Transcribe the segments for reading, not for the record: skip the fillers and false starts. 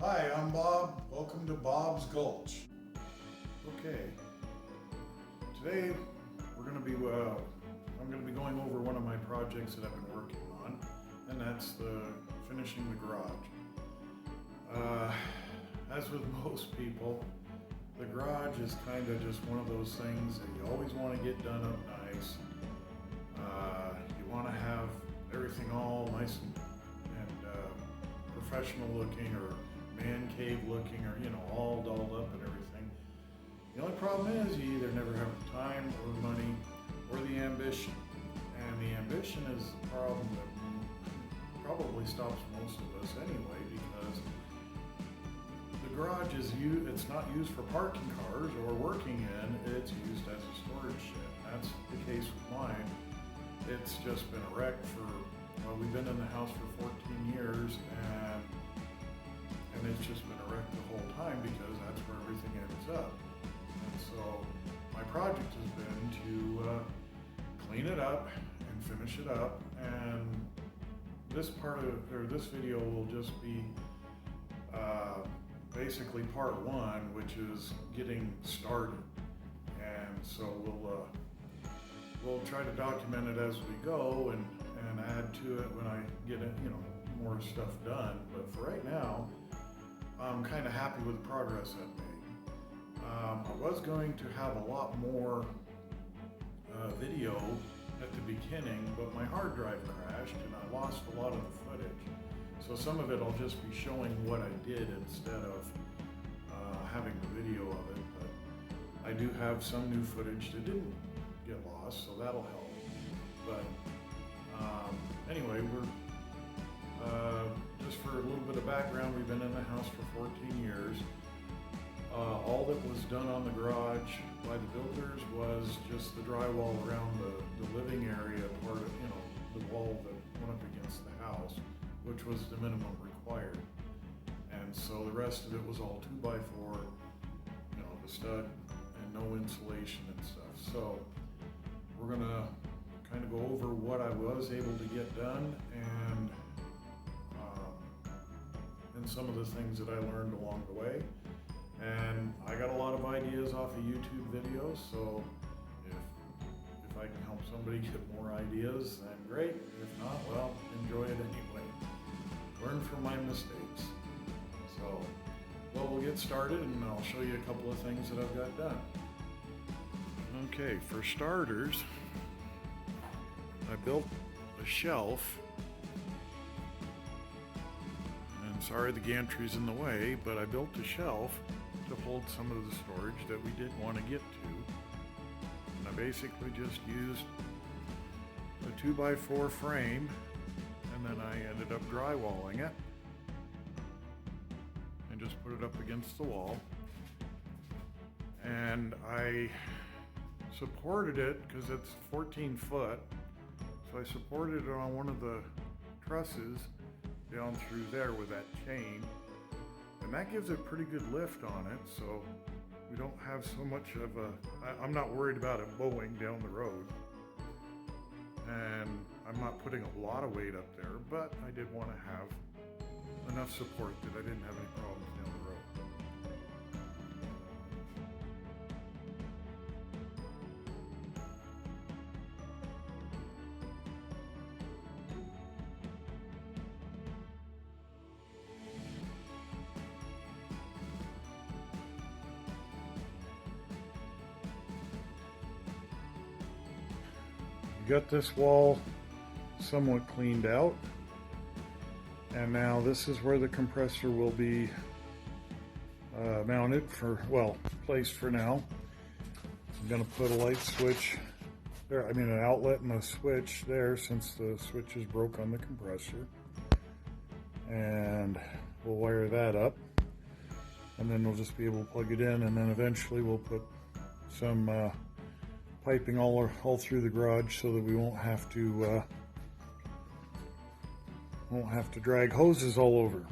Hi, I'm Bob. Welcome to Bob's Gulch. Okay, today I'm going to be going over one of my projects that I've been working on, and that's finishing the garage. As with most people, the garage is kind of just one of those things that you always want to get done up nice. You want to have everything all nice and professional looking, or man cave looking, or all dolled up and everything. The only problem is you either never have the time or the money or the ambition. And the ambition is the problem that probably stops most of us anyway, because the garage it's not used for parking cars or working in, it's used as a storage shed. That's the case with mine. It's just been a wreck we've been in the house for 14 years, and it's just been a wreck the whole time because that's where everything ends up. And so my project has been to clean it up and finish it up, and this video will just be basically part one, which is getting started. And so we'll try to document it as we go and add to it when I get it, more stuff done. But for right now, I'm kind of happy with the progress I've made. I was going to have a lot more video at the beginning, but my hard drive crashed and I lost a lot of the footage. So some of it I'll just be showing what I did instead of having the video of it. But I do have some new footage that didn't get lost, so that'll help. But anyway, we're just for a little bit of background, we've been in the house for 14 years. All that was done on the garage by the builders was just the drywall around the living area part of, the wall that went up against the house, which was the minimum required. And so the rest of it was all 2x4, the stud, and no insulation and stuff. So we're gonna kind of go over what I was able to get done, and some of the things that I learned along the way. And I got a lot of ideas off of YouTube videos, so if I can help somebody get more ideas, then great. If not, well, enjoy it anyway. Learn from my mistakes. So, well, we'll get started and I'll show you a couple of things that I've got done. Okay, for starters, I built a shelf. And sorry the gantry's in the way, but I built a shelf to hold some of the storage that we did want to get to. And I basically just used a 2x4 frame, and then I ended up drywalling it and just put it up against the wall. And I supported it because it's 14 foot, so I supported it on one of the trusses down through there with that chain, and that gives it pretty good lift on it, so we don't have so much of I'm not worried about it bowing down the road, and I'm not putting a lot of weight up there, but I did want to have enough support that I didn't have any problems down the road. Got this wall somewhat cleaned out, and now this is where the compressor will be mounted placed for now. I'm going to put a light switch there, an outlet and a switch there, since the switch is broke on the compressor, and we'll wire that up, and then we'll just be able to plug it in, and then eventually we'll put some piping all through the garage so that we won't have to drag hoses all over.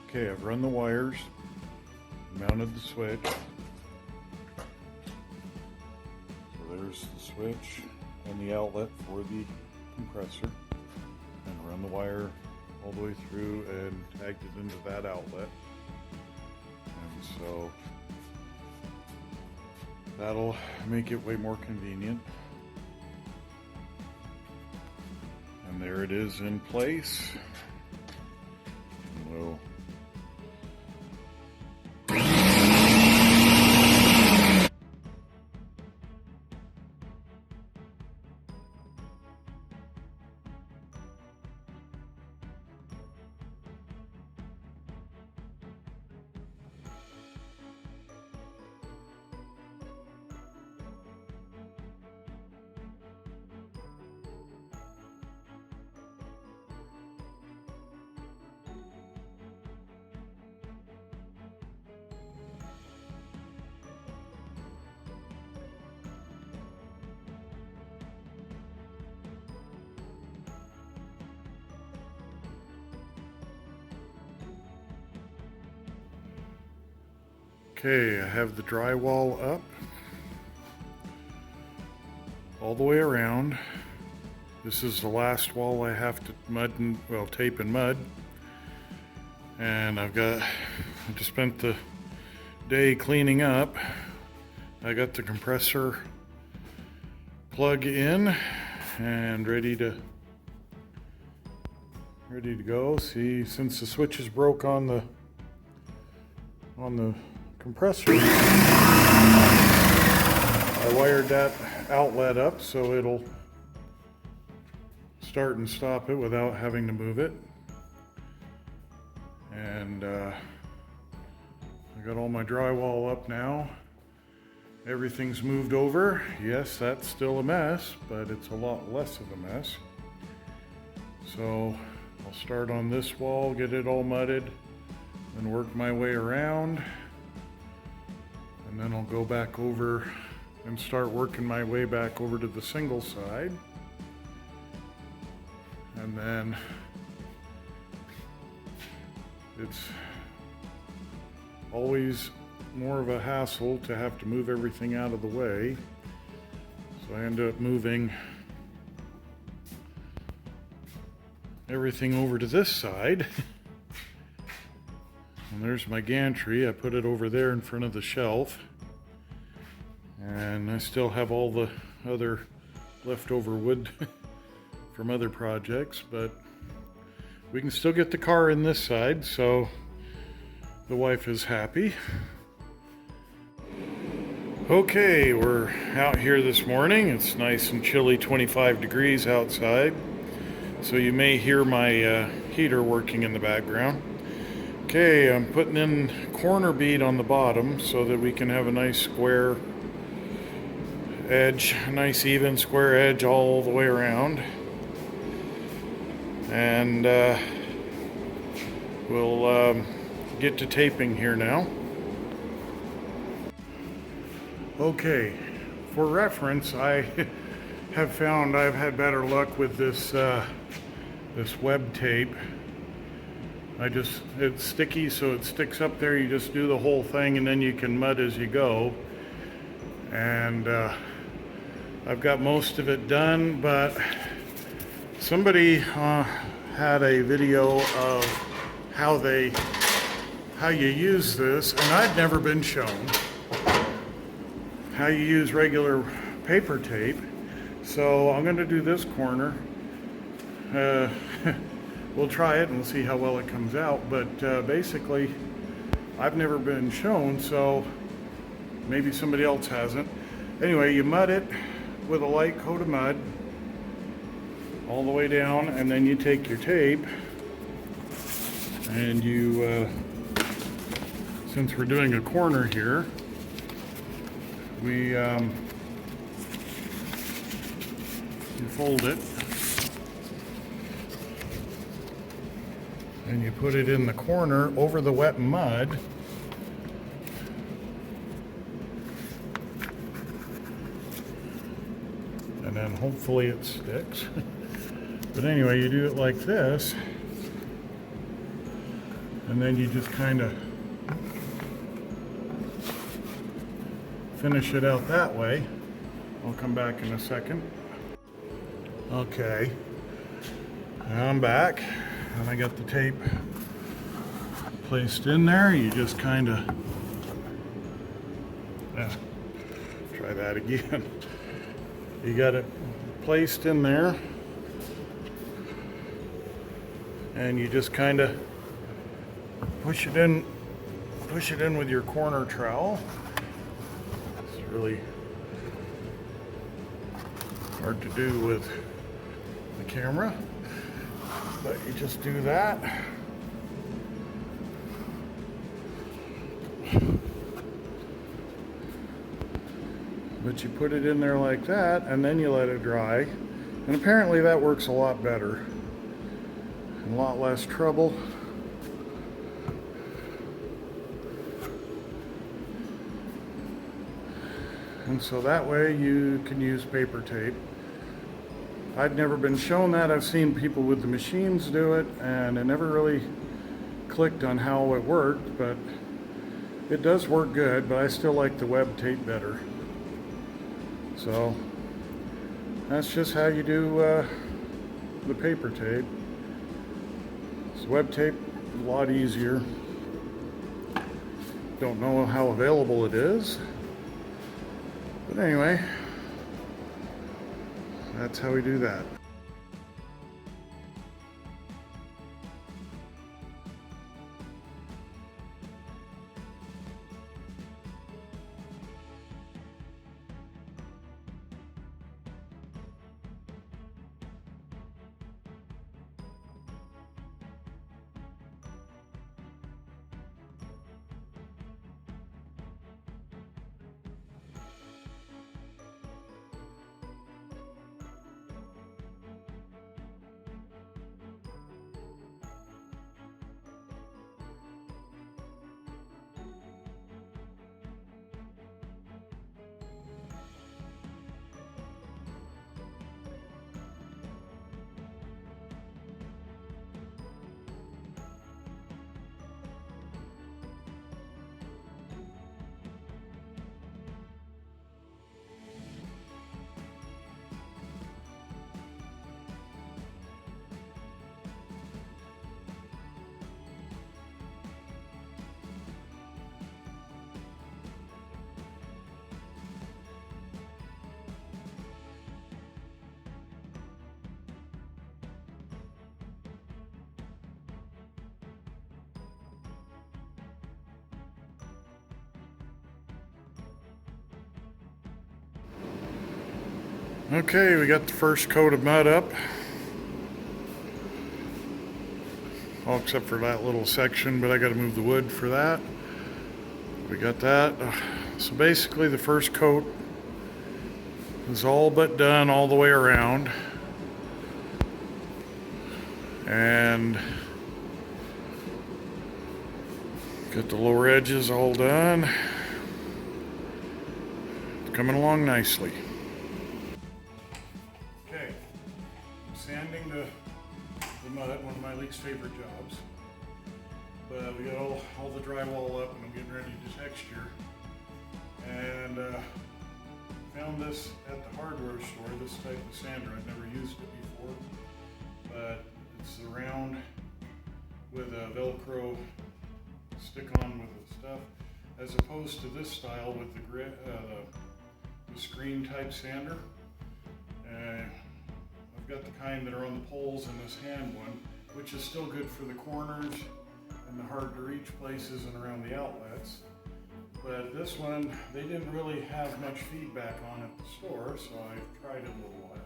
Okay, I've run the wires, mounted the switch. So there's the switch and the outlet for the compressor, and run the wire all the way through and tagged it into that outlet. And so that'll make it way more convenient. And there it is in place. And we'll Okay, I have the drywall up all the way around. This is the last wall I have to tape and mud. And I just spent the day cleaning up. I got the compressor plug in and ready to go. See, since the switch is broke on the compressor, I wired that outlet up so it'll start and stop it without having to move it. And I got all my drywall up now. Everything's moved over. Yes, that's still a mess, but it's a lot less of a mess. So I'll start on this wall, get it all mudded, and work my way around. And then I'll go back over and start working my way back over to the single side. And then it's always more of a hassle to have to move everything out of the way. So I end up moving everything over to this side. And there's my gantry. I put it over there in front of the shelf. And I still have all the other leftover wood from other projects, but we can still get the car in this side, so the wife is happy. Okay, we're out here this morning. It's nice and chilly, 25 degrees outside. So you may hear my heater working in the background. Okay, I'm putting in corner bead on the bottom so that we can have a nice square edge, a nice even square edge all the way around. And we'll get to taping here now. Okay, for reference, I have found I've had better luck with this web tape. It's sticky, so it sticks up there. You just do the whole thing and then you can mud as you go. And I've got most of it done, but somebody had a video of how you use this, and I'd never been shown how you use regular paper tape. So I'm going to do this corner. We'll try it and we'll see how well it comes out, but basically I've never been shown, so maybe somebody else hasn't. Anyway, you mud it with a light coat of mud all the way down, and then you take your tape and you since we're doing a corner here, you fold it and you put it in the corner over the wet mud. And then hopefully it sticks. But anyway, you do it like this. And then you just kind of finish it out that way. I'll come back in a second. Okay, now I'm back. And I got the tape placed in there. You just kind of, try that again. You got it placed in there, and you just kind of push it in with your corner trowel. It's really hard to do with the camera, but you just do that. But you put it in there like that, and then you let it dry. And apparently that works a lot better and a lot less trouble. And so that way you can use paper tape. I'd never been shown that. I've seen people with the machines do it, and it never really clicked on how it worked, but it does work good, but I still like the web tape better. So that's just how you do the paper tape. So web tape, a lot easier. Don't know how available it is, but anyway, that's how we do that. Okay, we got the first coat of mud up. All except for that little section, but I got to move the wood for that. We got that. So basically the first coat is all but done all the way around. And got the lower edges all done. It's coming along nicely. Okay, I'm sanding the mud, one of my least favorite jobs. But we got all the drywall up and I'm getting ready to texture. And found this at the hardware store, this type of sander. I've never used it before, but it's the round with a Velcro stick-on with the stuff, as opposed to this style with the screen type sander. I've got the kind that are on the poles and this hand one, which is still good for the corners and the hard to reach places and around the outlets. But this one, they didn't really have much feedback on at the store, so I tried it a little while.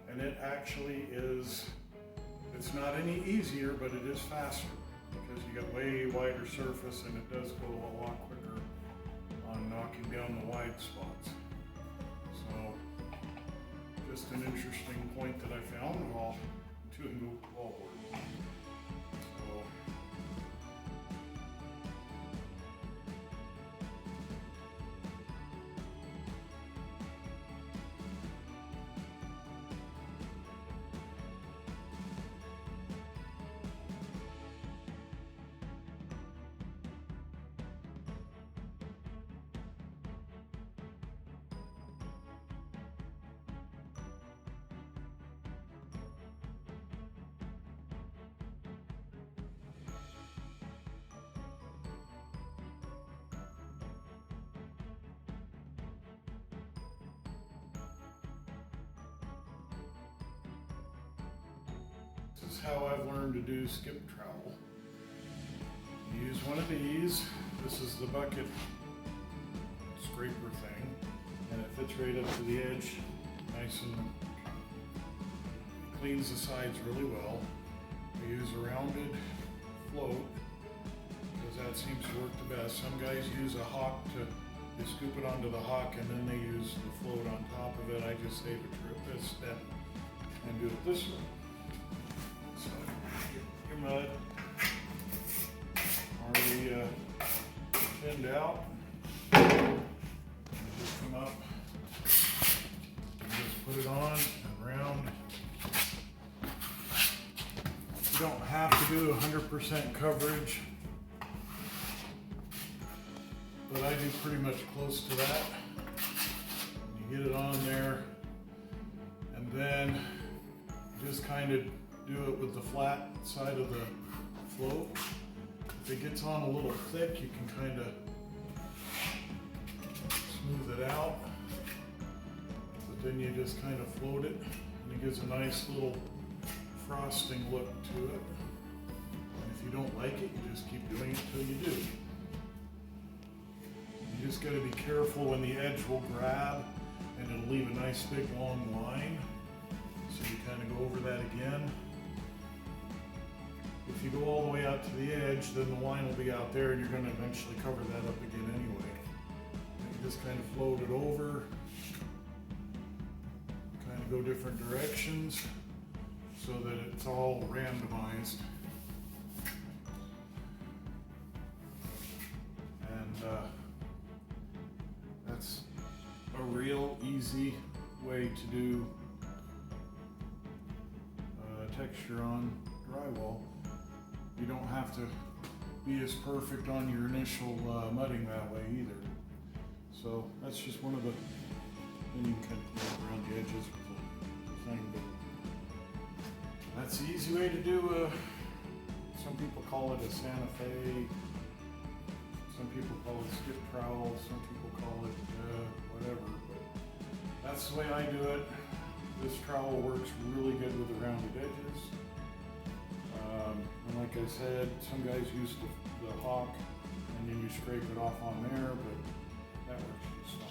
And it actually is, it's not any easier, but it is faster because you got way wider surface and it does go a lot quicker on knocking down the wide spots. So, just an interesting point that I found while doing the wall work. So, how I've learned to do skip trowel. You use one of these. This is the bucket scraper thing, and it fits right up to the edge, nice and cleans the sides really well. I use a rounded float because that seems to work the best. Some guys use a hawk they scoop it onto the hawk and then they use the float on top of it. I just save a step and do it this way. So get your mud already thinned out. Just come up and just put it on and round. You don't have to do 100% coverage, but I do pretty much close to that. You get it on there, and then just kind of do it with the flat side of the float. If it gets on a little thick, you can kind of smooth it out, but then you just kind of float it, and it gives a nice little frosting look to it. And if you don't like it, you just keep doing it till you do. You just got to be careful when the edge will grab and it'll leave a nice big long line. So you kind of go over that again. If you go all the way out to the edge, then the line will be out there and you're going to eventually cover that up again anyway. And you just kind of float it over, kind of go different directions so that it's all randomized. And that's a real easy way to do texture on drywall. You don't have to be as perfect on your initial mudding that way either. So that's just one of the, then you can kind of clean up around the edges with the thing. But that's the easy way to do some people call it a Santa Fe, some people call it skip trowel, some people call it whatever, but that's the way I do it. This trowel works really good with the rounded edges. And like I said, some guys use the hawk and then you scrape it off on there, but that works just fine.